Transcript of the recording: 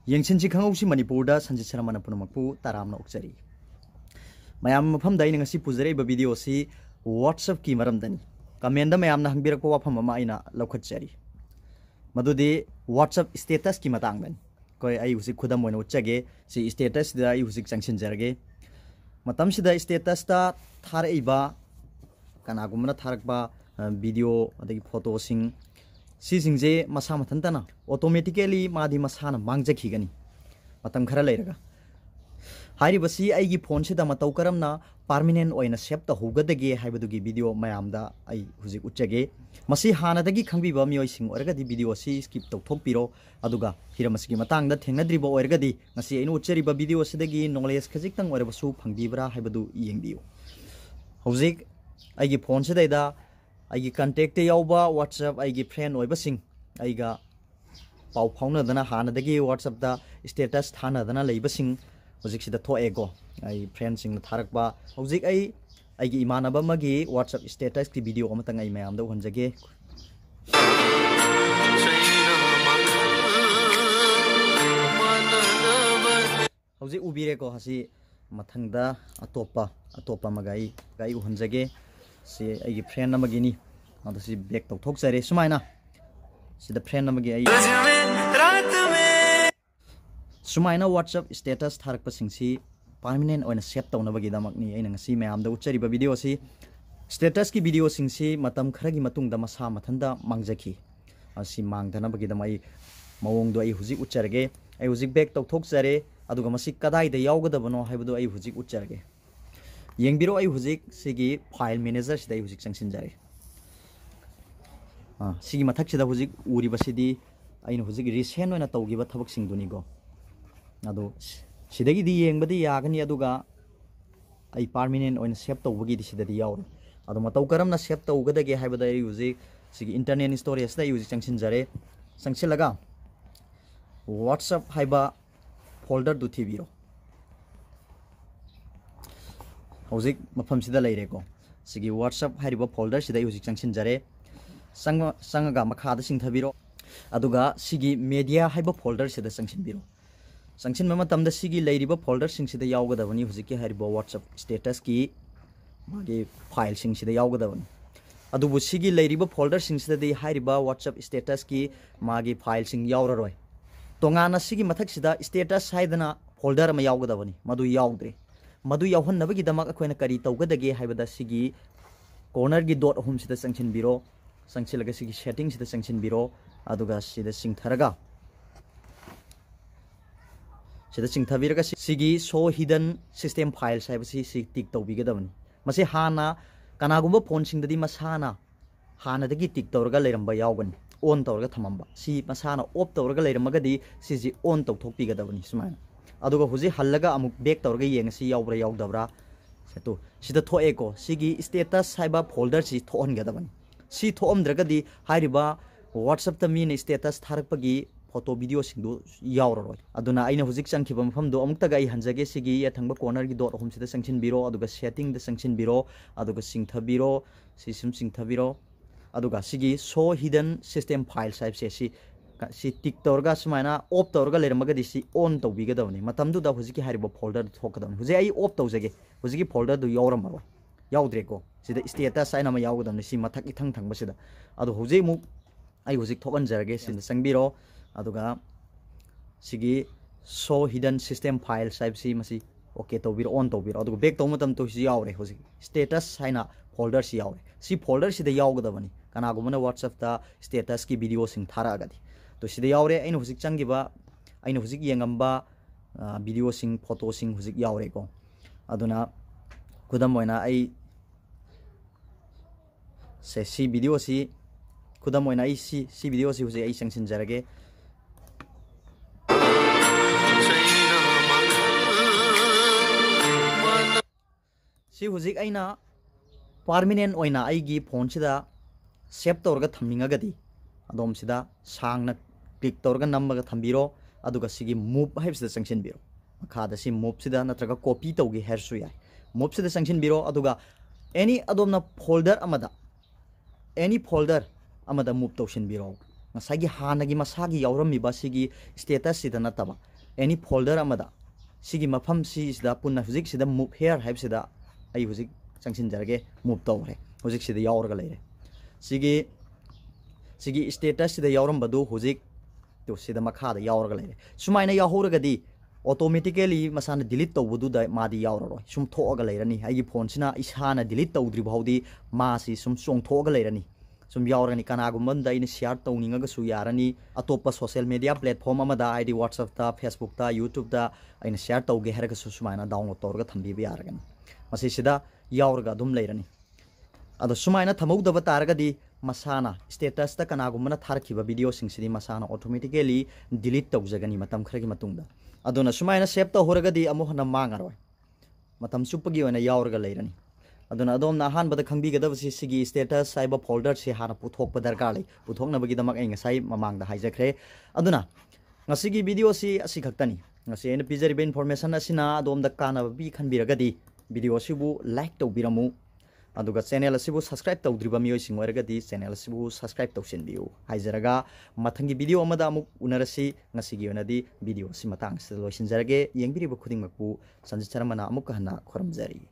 ꯌꯦꯡꯁꯤꯟꯁꯤ ꯈꯪꯍꯧꯁꯤ ꯃꯅꯤꯄꯨꯔꯗ ꯁꯟꯖꯤꯠ ꯁꯔꯃꯅ ꯄꯨꯝꯅꯃꯛꯄꯨ ꯇꯔꯥꯝꯅ ꯑꯣꯛꯆꯔꯤ ꯃꯌꯥꯝ ꯃꯐꯝꯗ ꯑꯩꯅ ꯉꯁꯤ ꯄꯨꯖꯔꯛꯏꯕ ꯚꯤꯗꯤꯑꯣꯁꯤ WhatsAppꯀꯤ ꯃꯔꯝꯗꯅꯤ ꯀꯃꯦꯟꯗ ꯃꯌꯥꯝꯅ ꯍꯪꯕꯤꯔꯛꯄ ꯋꯥꯐꯝ ꯑꯃ ꯑꯩꯅ ꯂꯧꯈꯠꯆꯔꯤ ꯃꯗꯨꯗꯤ WhatsApp ꯁ꯭ꯇꯦꯇꯁꯀꯤ ꯃꯇꯥꯡꯗꯅꯤ ꯀꯣꯏ ꯑꯩ ꯍꯧꯖꯤꯛ ꯈꯨꯗꯝ ꯑꯣꯏꯅ ꯎꯠꯆꯒꯦ ꯁꯤ ꯁ꯭ꯇꯦꯇꯁꯁꯤꯗ ꯑꯩ ꯍꯧꯖꯤꯛ ꯆꯪꯁꯤꯟꯖꯔꯒꯦ ꯃꯇꯝꯁꯤꯗ ꯁ꯭ꯇꯦꯇꯁꯇ ꯊꯥꯔꯛꯏꯕ ꯀꯅꯥꯒꯨꯝꯕꯅ ꯊꯥꯔꯛꯄ ꯚꯤꯗꯤꯑꯣ ꯑꯗꯒꯤ ꯐꯣꯇꯣꯁꯤꯡ सिंजे मसा मथंतना ऑटोमेटिकली मादी मसाना मांगजखिगनी मतम खरा लेरगा हारिबसी आइगी फोन सिदा मतौ करमना परमानेंट ओइना सेव तहोगदगे हाइबदुगी वीडियो मयामदा आई हुजिक उच्चगे मसी हानादगी खंगबिबा मियोइसिंग ओरगदी वीडियो सी skip तौथोकपिरो अदुगा हिरमसगी मतंगदा थेंगनद्रिबो ओरगदी ngasi ainu ucheriba video sidagi knowledge khajiktang orebasu phangdibra haibadu yengdiyo hojik aigi phone sidaida आइगी कांटेक्ट यावबा WhatsApp आइगी फ्रेंड ओइबसिंग आइगा पाउ फाउनदना हानदगी WhatsApp दा स्टेटस थानदना लेबसिंग हजिक सिदा थोएगो आई फ्रेंड सिंग थारकबा हजिक आइगी इमानबा मगी WhatsApp स्टेटस की वीडियो अमतंग आई मयाम दा हनजगे हजिक उबिरेको हसी मथंगदा अतोपा मगाई गाई हनजगे से आइगी फ्रेंड नमगिनी अदसी बैक तौथोकजरे सुमाइना सिदा फ्रेंड नमगी आई सुमाइना WhatsApp स्टेटस थारकपसिंगसी परमानेंट ओइना सेव तौनबगी दमकनी आइना ngasi मयामदा उच्चरिबा वीडियो सी स्टेटस की वीडियो सिंगसी मतम खरगी मतुंगदा मसा मथंदा मांगजखी असि मांगदनबगी दमai मवोंगदो आई हुजिक उच्चरगे आई हुजिक बैक तौथोकजरे अदुगा मसी कदाइदा यावगदबनो हाइबदो आई हुजिक उच्चरगे येंबिरो आई हुजिक सिगी फाइल मैनेजर सिदा हुजिक संसिनजारे सिगी मथक सिदा हुजिक उरिबसिदी आइना हुजिक रिसेंट ओइना तौगिबा थबक सिंगदुनिगो अदो सिदगिदी येंबदी यागनी अदुगा आई परमानेंट ओइना सेव तौबगी सिददी यावरो अदो मतौ करमना सेव तौगदगे हाइबदा आई हुजिक सिगी इंटरनेट स्टोरेज दा हुजिक संसिनजारे संसिलगा WhatsApp हाइबा फोल्डर दु थिबिरो हौजिक मफम सिदा लेरेको सिगी WhatsApp हारिबा फोल्डर सिदा हुजिक संसिनजारे संगगा मखादा सिंथबिरो अदुगा सिगी मीडिया हाइबा फोल्डर सिदा संसिनबिरो संसिन ममतमदा सिगी लेरिबा फोल्डर सिंग सिदा यावगदबनी हुजिक हारिबा WhatsApp स्टेटस की मागे फाइल सिंग सिदा यावगदबनी अदुबु सिगी लेरिबा फोल्डर सिंग सिदा दे हारिबा WhatsApp स्टेटस की मागे फाइल सिंग यावररोय तोंगाना सिगी मथक सिदा स्टेटस हाइदना फोल्डर म यावगदबनी मदु यावद्रे मदु यावहन्नबगी दमक अखोइना करी तौगदगे हाइबदा सिगी कॉर्नर की डॉट होम सिदा संसिनबिरो संसिलगा सिगी सेटिंग सिदा संसिनबिरो अदुगा सिदा सिंथरगा सिदा सिंथबिरगा सिगी शो हिडन सिस्टम फाइल्स हाइबसी सि टिक तौबिगदबनी मसे हाना कनागुम्बा फोन सिंगददी मसाना हानादगी टिक तौरगा लेरंबा यावगनी ऑन तौरगा थमंबा सि मसाना ऑफ तौरगा लेरमगदी सिजी ऑन तौथोकपिगदबनी सुमाइना अदुगा हुजी हल्लगा अमुक बैक तौरगा येंगसी यावब्रा यावदबरा सेतो सिदा थोएको सिगी स्टेटस हाइबा फोल्डर सि थोहनगदबनी सी थोअमद्रगदी हाइरिबा WhatsApp ता मीन स्टेटस थारकपगी फोटो वीडियो सिंदु यावररोय अदुना आइना हुजिक चंखिबा मफमदो अमुक्तगा आई हंजगे सिगी याथंबा कॉर्नर की डॉट होम सिदा संसिनबिरो अदुगा सेटिंग दा संसिनबिरो अदुगा सिंथबिरो सिसिम सिंथबिरो अदुगा सिगी शो हिडन सिस्टम फाइल्स हाइबसे सी टिक तौरगा सुमाइना ऑफ तौरगा लेरमगदी सी ऑन तौबिगदबनी मतमदुदा हुजिकी हारिबा फोल्डर थोकदबनी हुजे आई ऑफ तौजगे हुजिकी फोल्डर दु यावरमरो यावद्रेको सिदा स्टेटस आइना मा यावगदबनी सी मथक इथंग थंगबसिदा अदु हुजे मु आई हुजिक थोकनजरगे सिदा संगबिरो अदुगा सिगी शो हिडन सिस्टम फाइल्स हाइबसी मसी ओके तौबिरो ऑन तौबिरो अदुगा बैक तौमतम तो सी यावरे हुजिक स्टेटस हाइना फोल्डर सी यावरे सी फोल्डर सिदा यावगदबनी कनागुमना WhatsApp ता स्टेटस की वीडियो सिंग थारागदी तो सिदा यावरे आइना हुजिक चंगिबा आइना हुजिक येंगंबा वीडियो सिंग फोटो सिंग हुजिक यावरेको अदुना खुदम ओइना आई से सी वीडियो सी खुदम ओइना आई सी वीडियो सी हुजिक आई संसिनजरगे सी हुजिक आइना परमानेंट ओइना आइगी फोन सिदा सेव तौरगा थमनिंगगदी अदोम सिदा सांगना क्लिक तौरगा नंबगा थंबिरो अदुगा सिगी मूव हाइबसिदा संसिनबिरो मखादा सी मूव सिदा नत्रगा कॉपी तौगे हेरसु याय मूव सिदा संसिनबिरो अदुगा एनी अदोमना फोल्डर अमदा एनी फोल्डर अमदा मूव तौसिनबिरो ngसागी हानागी मसागी यावरमिबा सिगी स्टेटस सिदा नतबा एनी फोल्डर अमदा सिगी मफम सिदा पुन्ना हुजिक सिदा मूव हेयर हाइब सिदा आई हुजिक चंगसिन जरगे मूव तौरे हुजिक सिदा यावरगा लेरे सिगी स्टेटस सिदा यावरम बदु हुजिक तो सिदा मखादा यावरगा लेरे सुमाइना याहोरगदी ऑटोमेटिकली मसाना डिलीट तौबदुदा मादी यावररोय सुम थोअगा लेरनी आइगी फोन सिना इसाना डिलीट तौद्रि भाउदी मासी सुम चोंथोअगा लेरनी सुम यावरगनी कनागुमबंदा इन शेयर तौनिंगगसु यारनी अतोप्पा सोशल मीडिया प्लेटफॉर्म अमदा आईडी व्हाट्सएप ता फेसबुक ता यूट्यूब ता इन शेयर तौगे हरगसु सुमाइना डाउनलोड तौरगा थंबीबा यारगनी मसी सिदा यावरगा दुम लेरनी अदो सुमाइना थमौदबा तारगदी मसाना स्टेटस ता कनागुमना थारखिबा वीडियो सिंगसिदी मसाना ऑटोमेटिकली डिलीट तौजगनी मतम खरगी मतुंगदा अदुना सुमाइना सेव तौरगदी अमुहना मांगारोय मतम चुप्पगी ओना यावरगा लेरनी अदुना अदोमना अहानबदा खंबिगदबसि सिगी स्टेटस साइबा फोल्डर से हाना पुथोकपा दरकार लै पुथोकनबगीदमक ऐ ngasai mamangda हाइजखरे अदुना ngasigi वीडियो सि असि खक्तनी ngasai एना पिजरिबे इन्फॉर्मेशन असिना अदोमदा कानाबा बि खनबिरगदी वीडियो सिबु लाइक तौबिरमु अदुगा चैनल असिबु सब्सक्राइब तौद्रिबा मियोय सिंगोरगदी चैनल असिबु सब्सक्राइब तौसिनबियु हाइजरगा मथंगी वीडियो अमदा अमुक उनरसि ngasigi ओनदी वीडियो सि मतंग से लोइसिनजरगे येंबिरिबा खुदिंगमकु संजिचरमना अमुक हना खोरमजरी।